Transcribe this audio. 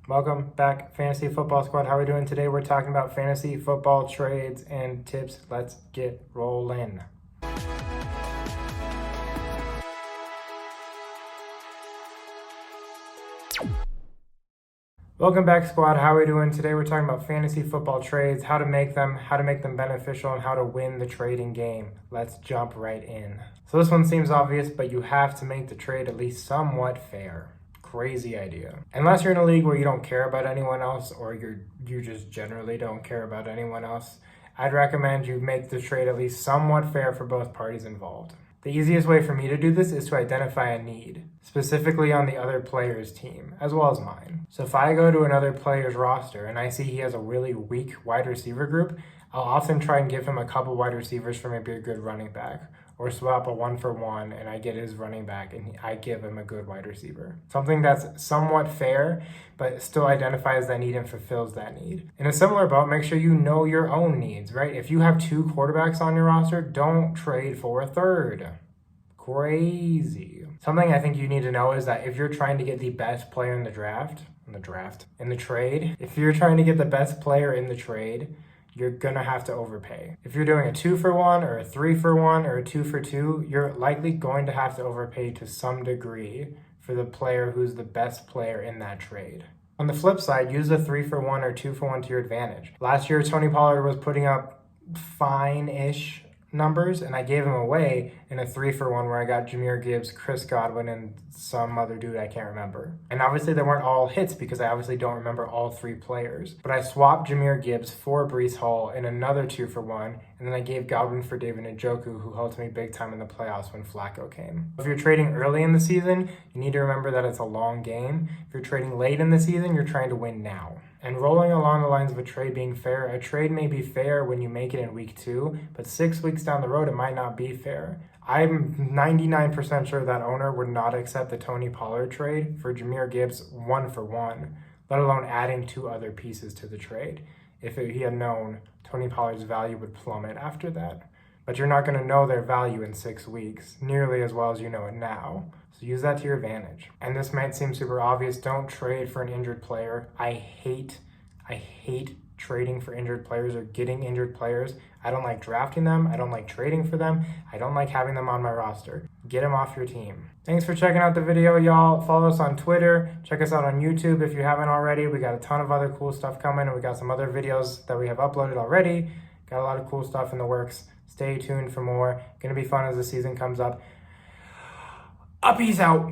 Welcome back, Fantasy Football Squad. How are we doing today? We're talking about fantasy football trades and tips. Let's get rolling. Welcome back, squad. How are we doing today? We're talking about fantasy football trades, how to make them beneficial, and how to win the trading game. Let's jump right in. So this one seems obvious, but you have to make the trade at least somewhat fair. Crazy idea. Unless you're in a league where you don't care about anyone else, or you just generally don't care about anyone else, I'd recommend you make the trade at least somewhat fair for both parties involved. The easiest way for me to do this is to identify a need, specifically on the other player's team, as well as mine. So if I go to another player's roster and I see he has a really weak wide receiver group, I'll often try and give him a couple wide receivers for maybe a good running back, or swap a 1-for-1 and I get his running back and I give him a good wide receiver. Something that's somewhat fair, but still identifies that need and fulfills that need. In a similar boat, make sure you know your own needs, right? If you have 2 quarterbacks on your roster, don't trade for a third. Crazy. Something I think you need to know is that if you're trying to get the best player in the trade, if you're trying to get the best player in the trade, you're gonna have to overpay. If you're doing a 2-for-1 or a 3-for-1 or a 2-for-2, you're likely going to have to overpay to some degree for the player who's the best player in that trade. On the flip side, use a 3-for-1 or 2-for-1 to your advantage. Last year, Tony Pollard was putting up fine-ish numbers, and I gave him away in a 3-for-1 where I got Jahmyr Gibbs, Chris Godwin, and some other dude I can't remember. And obviously they weren't all hits because I obviously don't remember all 3 players. But I swapped Jahmyr Gibbs for Breece Hall in another 2-for-1, and then I gave Godwin for David Njoku, who helped me big time in the playoffs when Flacco came. If you're trading early in the season, you need to remember that it's a long game. If you're trading late in the season, you're trying to win now. And rolling along the lines of a trade being fair, a trade may be fair when you make it in week 2, but 6 weeks down the road, it might not be fair. I'm 99% sure that owner would not accept the Tony Pollard trade for Jahmyr Gibbs 1-for-1, let alone adding 2 other pieces to the trade, if he had known Tony Pollard's value would plummet after that. But you're not going to know their value in 6 weeks, nearly as well as you know it now. So use that to your advantage. And this might seem super obvious. Don't trade for an injured player. I hate trading for injured players or getting injured players. I don't like drafting them. I don't like trading for them. I don't like having them on my roster. Get them off your team. Thanks for checking out the video, y'all. Follow us on Twitter. Check us out on YouTube if you haven't already. We got a ton of other cool stuff coming, and we got some other videos that we have uploaded already. Got a lot of cool stuff in the works. Stay tuned for more. Gonna be fun as the season comes up. Peace out.